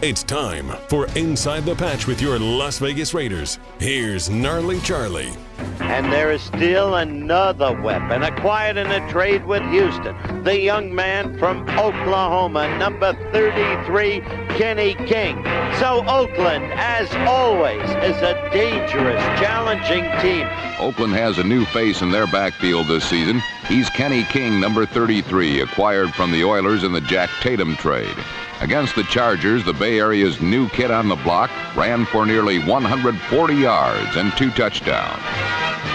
It's time for Inside the Patch with your Las Vegas Raiders. Here's Gnarley Charley. And there is still another weapon acquired in a trade with Houston. The young man from Oklahoma, number 33, Kenny King. So Oakland, as always, is a dangerous, challenging team. Oakland has a new face in their backfield this season. He's Kenny King, number 33, acquired from the Oilers in the Jack Tatum trade. Against the Chargers, the Bay Area's new kid on the block ran for nearly 140 yards and 2 touchdowns.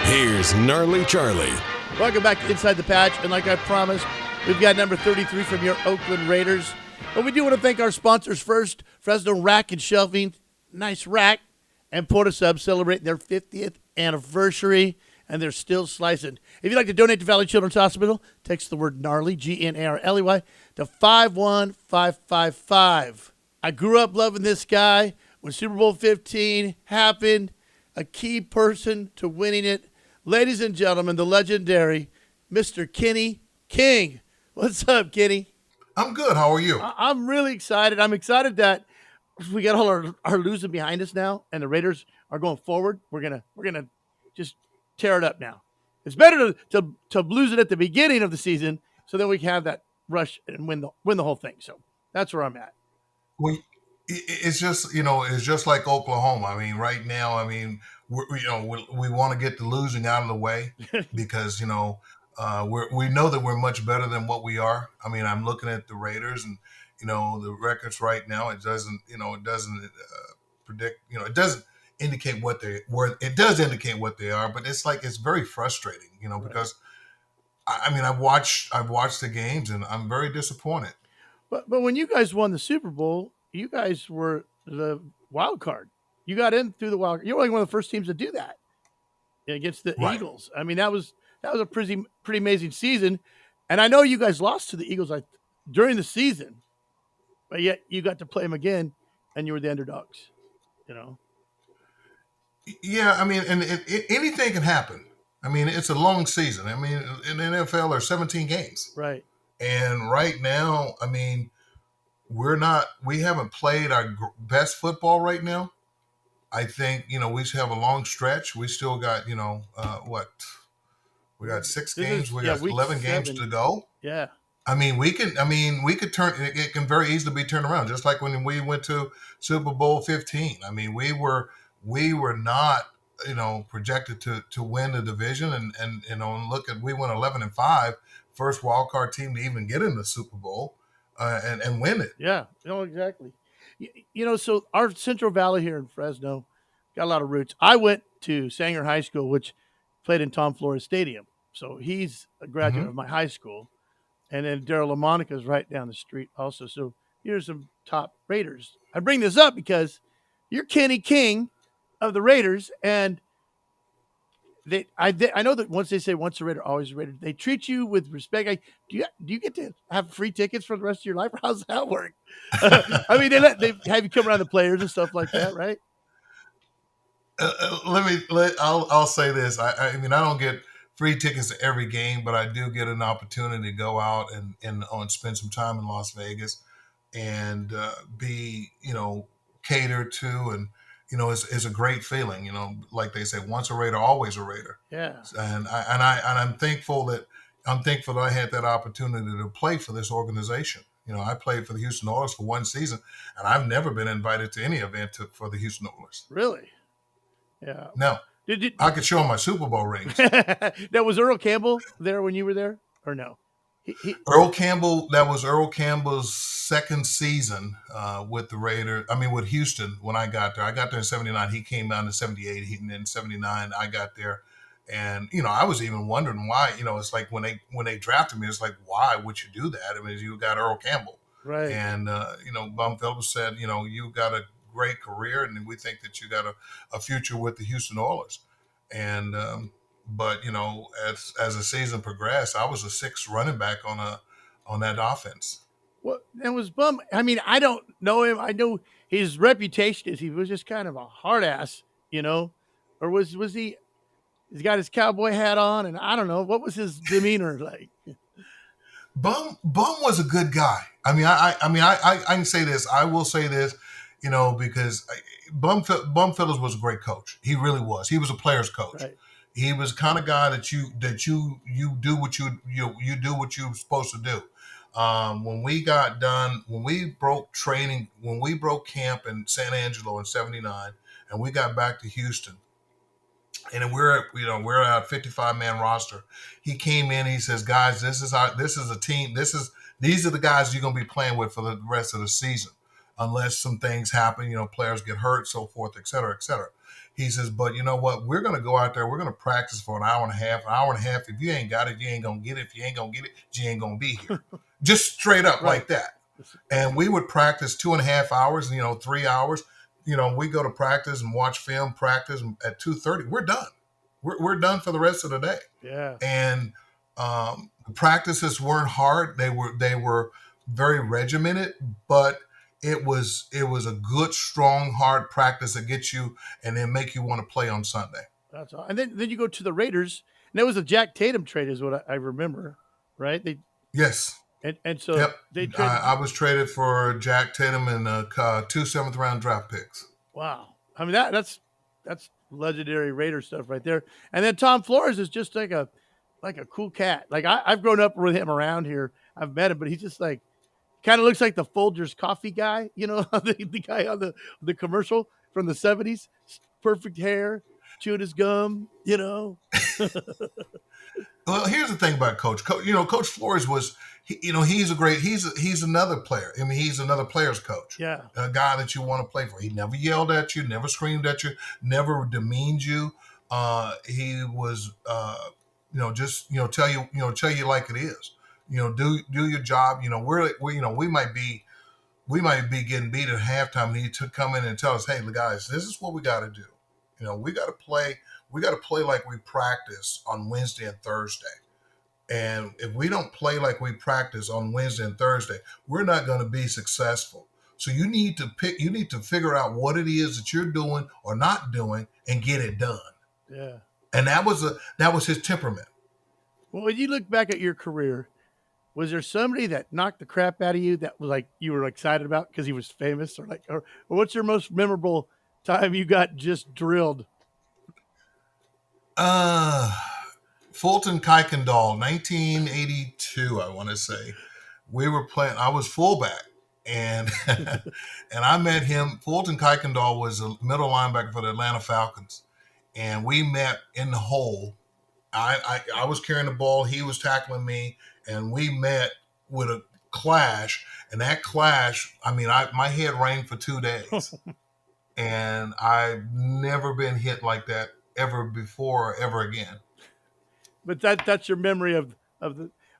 Here's Gnarley Charley. Welcome back to Inside the Patch, and like I promised, we've got number 33 from your Oakland Raiders. But we do want to thank our sponsors first, Fresno Rack and Shelving, nice rack, and Porta Sub celebrating their 50th anniversary, and they're still slicing. If you'd like to donate to Valley Children's Hospital, text the word Gnarley, Gnarley, to 51555. I grew up loving this guy. When Super Bowl 15 happened, a key person to winning it. Ladies and gentlemen, the legendary Mr. Kenny King. What's up, Kenny? I'm good. How are you? I'm really excited. I'm excited that we got all our losing behind us now, and the Raiders are going forward. We're gonna just tear it up now. It's better to lose it at the beginning of the season, so that we can have that rush and win the whole thing. So that's where I'm at. It's just like Oklahoma. I mean, right now, we want to get the losing out of the way because we know that we're much better than what we are. I mean, I'm looking at the Raiders and the records right now. It doesn't predict. It doesn't indicate what they were. It does indicate what they are, but it's very frustrating. Right. Because I've watched the games and I'm very disappointed. But when you guys won the Super Bowl, you guys were the wild card. You got in through the wild card. You're like one of the first teams to do that against the Eagles. I mean, that was a pretty amazing season. And I know you guys lost to the Eagles during the season, but yet you got to play them again, and you were the underdogs. Yeah, I mean, and anything can happen. I mean, it's a long season. I mean, in the NFL, there are 17 games. Right. And right now, I mean, we haven't played our best football right now. I think, we should have a long stretch. We still got, we got 6 games. We got 11 games to go. Yeah. We could turn, it can very easily be turned around. Just like when we went to Super Bowl 15. I mean, we were not, projected to win the division and we went 11-5, first wild card team to even get in the Super Bowl and win it. Yeah, exactly. So our Central Valley here in Fresno got a lot of roots. I went to Sanger High School, which played in Tom Flores Stadium. So he's a graduate of my high school. And then Daryl LaMonica is right down the street also. So here's some top Raiders. I bring this up because you're Kenny King of the Raiders, and I know that once they say once a Raider, always a Raider, they treat you with respect. Do you get to have free tickets for the rest of your life? Or how's that work? They have you come around the players and stuff like that, right? I'll say this. I don't get free tickets to every game, but I do get an opportunity to go out and spend some time in Las Vegas and be catered to, and it's a great feeling. Like they say, once a Raider, always a Raider. Yeah. And I'm thankful that I had that opportunity to play for this organization. I played for the Houston Oilers for 1 season, and I've never been invited to any event for the Houston Oilers. Really? Yeah. No. I could show them my Super Bowl rings. Now, was Earl Campbell there when you were there, or no? Earl Campbell, that was Earl Campbell's second season with the Raiders. with Houston when I got there. I got there in 79. He came out in 78. And in 79, I got there. And, I was even wondering why, it's like when they drafted me, it's like, why would you do that? You got Earl Campbell. Right. And, Bum Phillips said, you got a great career, and we think that you got a future with the Houston Oilers. And, but as the season progressed, I was a 6th running back on that offense. Well, it was Bum. I don't know him. I know his reputation is he was just kind of a hard ass, or was he? He's got his cowboy hat on, and I don't know what was his demeanor like. Bum was a good guy. I can say this. I will say this. because Bum Phillips was a great coach. He really was. He was a player's coach. Right. He was the kind of guy that you do what you do what you're supposed to do. When we broke camp in San Angelo in '79, and we got back to Houston, and we're at a 55-man roster. He came in and he says, "Guys, this is a team. These are the guys you're going to be playing with for the rest of the season, unless some things happen. Players get hurt, so forth, et cetera, et cetera." He says, "But you know what? We're going to go out there. We're going to practice for an hour and a half. If you ain't got it, you ain't going to get it. If you ain't going to get it, you ain't going to be here." Just straight up like that. And we would practice 2.5 hours, 3 hours. We go to practice and watch film, practice at 2:30. We're done. We're done for the rest of the day. Yeah. And the practices weren't hard. They were very regimented, but it was a good, strong, hard practice that gets you and then make you want to play on Sunday. That's all. And then you go to the Raiders, and it was a Jack Tatum trade, is what I remember, right? Yes. And so yep. they traded. I was traded for Jack Tatum and 2 7th-round draft picks. Wow. I mean, that's legendary Raider stuff right there. And then Tom Flores is just like a cool cat. Like I've grown up with him around here. I've met him, but he's just like kind of looks like the Folgers coffee guy, the guy on the commercial from the 70s. Perfect hair, chewing his gum, Well, here's the thing about Coach. Coach Flores was, he's another player. I mean, he's another player's coach. Yeah. A guy that you want to play for. He never yelled at you, never screamed at you, never demeaned you. He was, tell you like it is. Do your job. We might be getting beat at halftime. And he took come in and tell us, "Hey, guys, this is what we got to do. We got to play. We got to play like we practice on Wednesday and Thursday. And if we don't play like we practice on Wednesday and Thursday, we're not going to be successful. So you need to figure out what it is that you're doing or not doing and get it done." Yeah. And that was his temperament. Well, when you look back at your career, was there somebody that knocked the crap out of you that was like you were excited about because he was famous, or what's your most memorable time you got just drilled? Fulton Kuykendall, 1982, I want to say. We were playing. I was fullback, and and I met him. Fulton Kuykendall was a middle linebacker for the Atlanta Falcons, and we met in the hole. I was carrying the ball. He was tackling me, and we met with a clash. And that clash, my head rang for 2 days, and I've never been hit like that ever before or ever again. But that's your memory of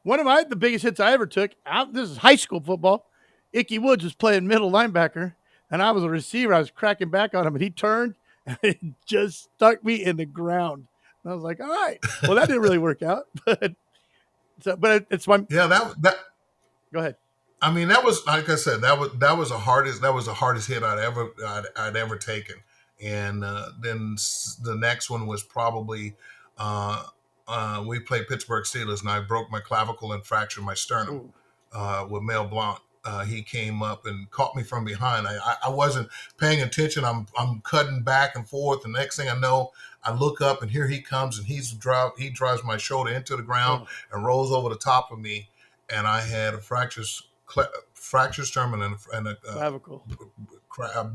one of the biggest hits I ever took. This is high school football. Icky Woods was playing middle linebacker, and I was a receiver. I was cracking back on him, and he turned and it just stuck me in the ground. And I was like, "All right, well, that didn't really work out." But it's my that. Go ahead. That was, like I said, that was the hardest hit I'd ever taken. And then the next one was probably we played Pittsburgh Steelers, and I broke my clavicle and fractured my sternum with Mel Blount. He came up and caught me from behind. I wasn't paying attention. I'm cutting back and forth. The next thing I know, I look up, and here he comes, and he drives my shoulder into the ground and rolls over the top of me, and I had a fractured sternum and a clavicle.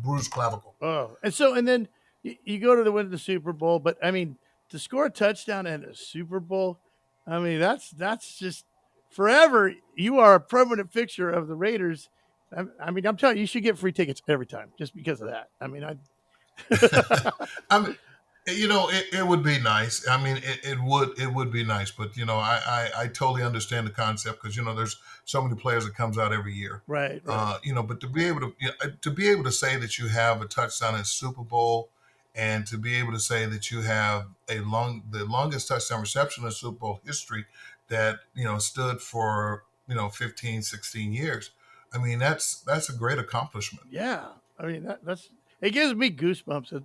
Bruised clavicle. Oh, and then you go to the win of the Super Bowl, but to score a touchdown in a Super Bowl, that's just forever. You are a permanent fixture of the Raiders. I'm telling you, you should get free tickets every time just because of that. It would be nice. It would be nice, but I totally understand the concept because there's so many players that comes out every year. Right. But to be able to say that you have a touchdown in Super Bowl, and to be able to say that you have the longest touchdown reception in Super Bowl history that stood for 15, 16 years. That's a great accomplishment. Yeah. That's it gives me goosebumps and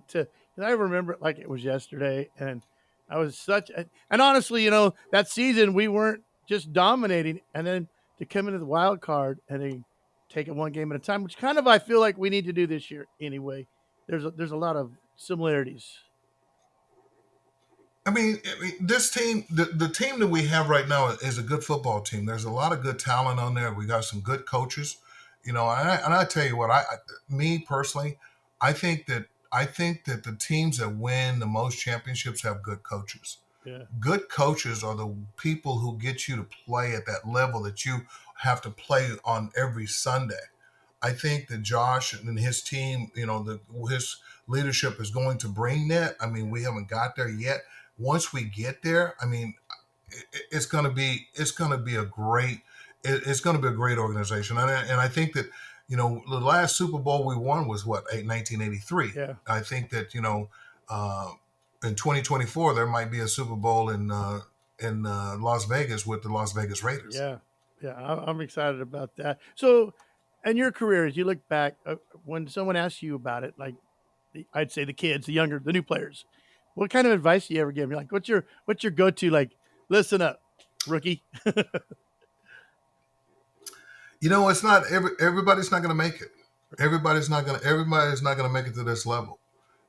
I remember it like it was yesterday, and I was and honestly, that season we weren't just dominating, and then to come into the wild card and then take it one game at a time, which kind of I feel like we need to do this year anyway. There's a lot of similarities. I mean, this team, the team that we have right now is a good football team. There's a lot of good talent on there. We got some good coaches, and I tell you what, me personally, I think that the teams that win the most championships have good coaches. Yeah. Good coaches are the people who get you to play at that level that you have to play on every Sunday. I think that Josh and his team, his leadership is going to bring that. I mean, we haven't got there yet. Once we get there, I mean, it's going to be a great organization. And I think that, the last Super Bowl we won was 1983. Yeah. I think that, in 2024, there might be a Super Bowl in Las Vegas with the Las Vegas Raiders. Yeah. I'm excited about that. So, in your career, as you look back, when someone asks you about it, like I'd say the kids, the new players, what kind of advice do you ever give? You're like, what's your go-to? Like, listen up, rookie. It's not everybody's not going to make it. Everybody's not going to make it to this level.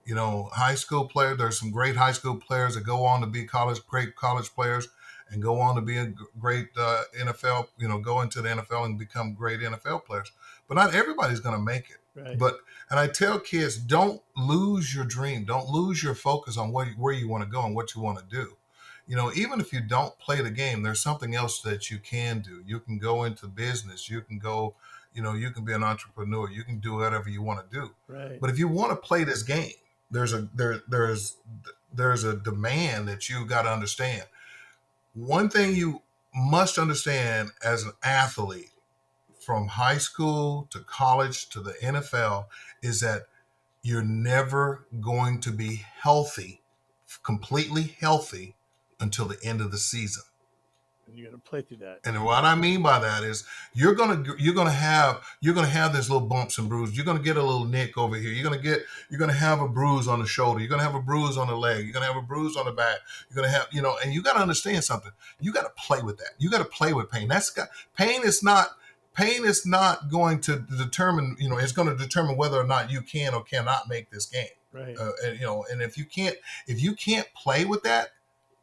High school players, there's some great high school players that go on to be great college players and go on to be a great NFL, go into the NFL and become great NFL players. But not everybody's going to make it. Right. And I tell kids, don't lose your dream. Don't lose your focus on where you want to go and what you want to do. Even if you don't play the game, there's something else that you can do. You can go into business. You can go, you can be an entrepreneur. You can do whatever you want to do. Right. But if you want to play this game, there's a demand that you got to understand. One thing you must understand as an athlete, from high school to college to the NFL, is that you're never going to be healthy, completely healthy, until the end of the season. And you're going to play through that. And what I mean by that is you're gonna have this little bumps and bruises. You're gonna get a little nick over here. You're gonna have a bruise on the shoulder. You're gonna have a bruise on the leg. You're gonna have a bruise on the back. You're gonna have, and you got to understand something. You got to play with that. You got to play with pain. Pain is not going to determine. It's going to determine whether or not you can or cannot make this game. Right. And if you can't play with that.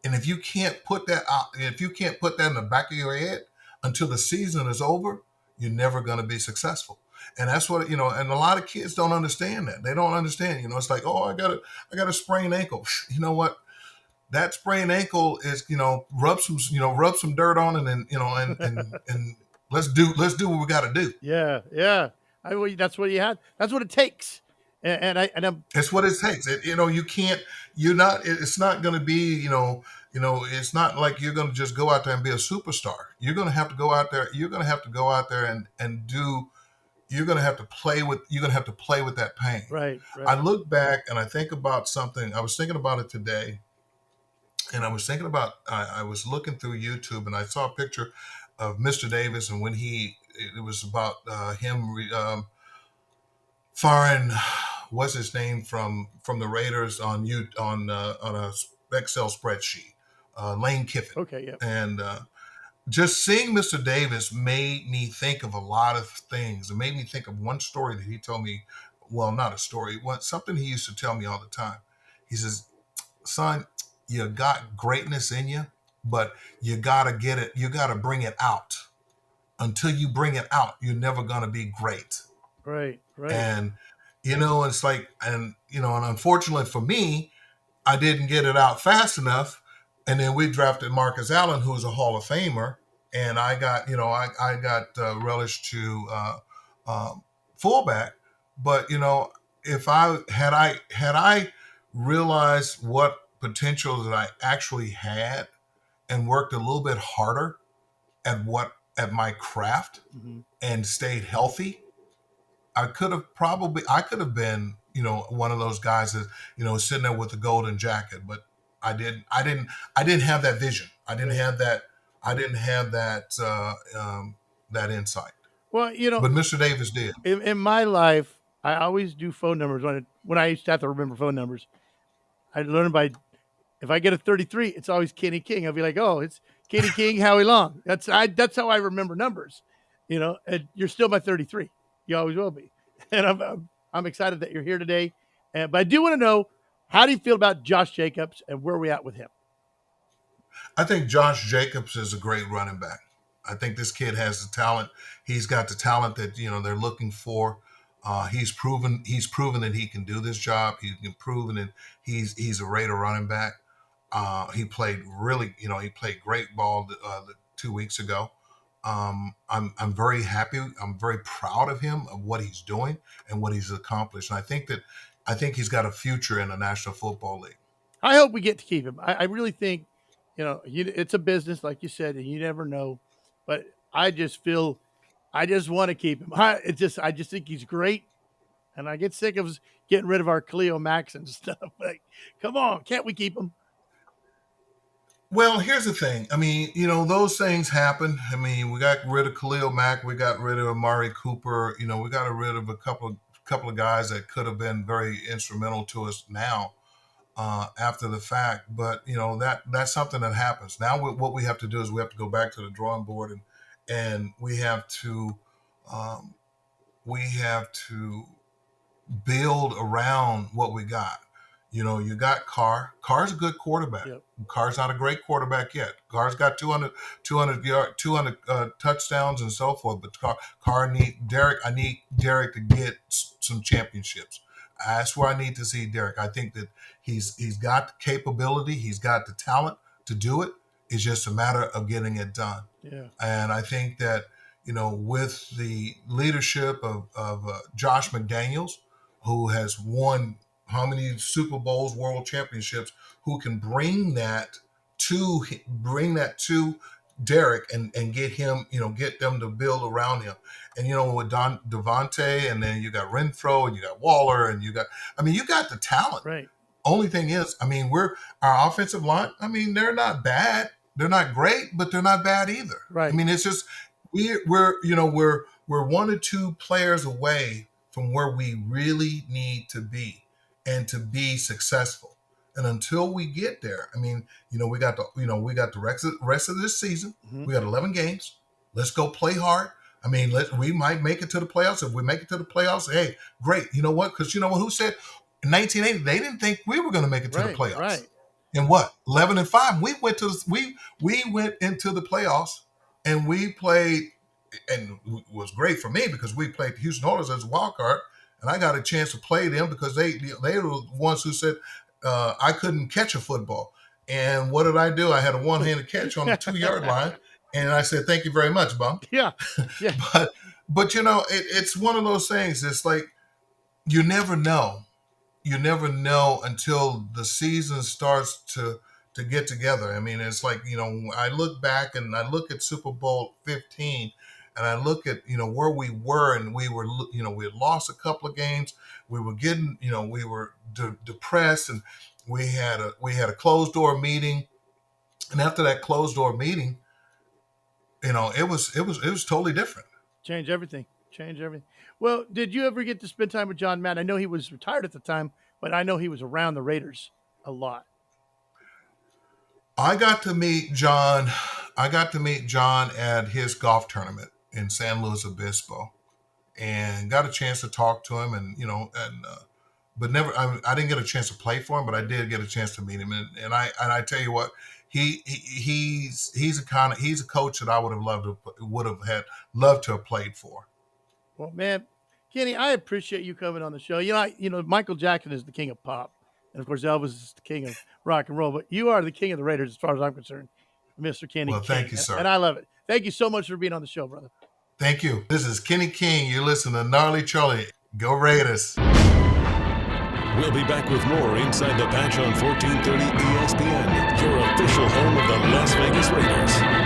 And if you can't put that in the back of your head until the season is over, you're never going to be successful. And that's what, and a lot of kids don't understand that. They don't understand, it's like, oh, I got a sprained ankle. You know what? That sprained ankle is, rub some dirt on it and let's do what we got to do. Yeah. That's what you had. That's what it takes. And it's what it takes. It's not going to be, it's not like you're going to just go out there and be a superstar. You're going to have to go out there. You're going to have to go out there and do, you're going to have to play with that pain. Right. I look back and I think about something. I was thinking about it today, and I was thinking about, I was looking through YouTube and I saw a picture of Mr. Davis, and when it was about him firing, what's his name from the Raiders on a Excel spreadsheet, Lane Kiffin. Okay, yeah. And just seeing Mr. Davis made me think of a lot of things. It made me think of one story that he told me. Well, not a story. Something he used to tell me all the time. He says, "Son, you got greatness in you, but you gotta get it. You gotta bring it out. Until you bring it out, you're never gonna be great." Right. And, it's like, and unfortunately for me, I didn't get it out fast enough. And then we drafted Marcus Allen, who's a Hall of Famer. And I got, I got relished to fullback. But, if I realized what potential that I actually had and worked a little bit harder at my craft, mm-hmm. and stayed healthy, I could have been, one of those guys that, sitting there with the golden jacket, but I didn't have that vision. I didn't have that insight. Well, but Mr. Davis did. In my life, I always do phone numbers when I used to have to remember phone numbers. I learned if I get a 33, it's always Kenny King. I'll be like, oh, it's Kenny King, Howie Long. That's how I remember numbers. and you're still my 33. You always will be. And I'm excited that you're here today. But I do want to know, how do you feel about Josh Jacobs and where are we at with him? I think Josh Jacobs is a great running back. I think this kid has the talent. He's got the talent that, they're looking for. He's proven that he can do this job. He's proven that he's a Raider running back. He played great ball 2 weeks ago. I'm very happy. I'm very proud of him, of what he's doing and what he's accomplished. And I think he's got a future in the National Football League. I hope we get to keep him. I really think, it's a business, like you said, and you never know. But I just want to keep him. I just think he's great. And I get sick of getting rid of our Khalil Max and stuff. Like, come on, can't we keep him? Well, here's the thing. I mean, those things happen. I mean, we got rid of Khalil Mack. We got rid of Amari Cooper. We got rid of a couple of guys that could have been very instrumental to us now after the fact. But, that's something that happens. Now what we have to do is we have to go back to the drawing board and we have to build around what we got. You got Carr. Carr's a good quarterback. Yep. Carr's not a great quarterback yet. Carr's got 200 touchdowns and so forth. But Carr I need Derek to get some championships. That's where I need to see Derek. I think that he's got the capability. He's got the talent to do it. It's just a matter of getting it done. Yeah. And I think that, with the leadership of Josh McDaniels, who has won how many Super Bowls, world championships, who can bring that to Derek and get him, get them to build around him. And, with Devontae, and then you got Renfro, and you got Waller, and you got the talent. Right. Only thing is, our offensive line, they're not bad. They're not great, but they're not bad either. Right. It's just, we're 1 or 2 players away from where we really need to be and to be successful. And until we get there, we got the rest of this season. Mm-hmm. We got 11 games. Let's go play hard. We might make it to the playoffs. If we make it to the playoffs, hey, great. You know what? Because who said in 1980 they didn't think we were going to make it to the playoffs. Right. And what? 11-5. We went into the playoffs and we played, and it was great for me because we played the Houston Oilers as a wild card, and I got a chance to play them because they were the ones who said I couldn't catch a football. And what did I do? I had a one-handed catch on the 2-yard line, and I said, "Thank you very much, Bum." Yeah. but it's one of those things. It's like you never know. You never know until the season starts to get together. It's like, I look back and I look at Super Bowl 15 and I look at, where we were, and we were, we had lost a couple of games. We were getting, we were depressed, and we had a closed door meeting. And after that closed door meeting, it was totally different. Change everything. Well, did you ever get to spend time with John Madden? I know he was retired at the time, but I know he was around the Raiders a lot. I got to meet John at his golf tournament in San Luis Obispo, and got a chance to talk to him, and but never. I didn't get a chance to play for him, but I did get a chance to meet him, and I tell you what, he's a coach that I would have loved to have played for. Well, man, Kenny, I appreciate you coming on the show. Michael Jackson is the king of pop, and of course Elvis is the king of rock and roll. But you are the king of the Raiders, as far as I'm concerned, Mr. Kenny. Well, thank you, sir. And I love it. Thank you so much for being on the show, brother. Thank you. This is Kenny King. You're listening to Gnarley Charley. Go Raiders. We'll be back with more Inside the Patch on 1430 ESPN, your official home of the Las Vegas Raiders.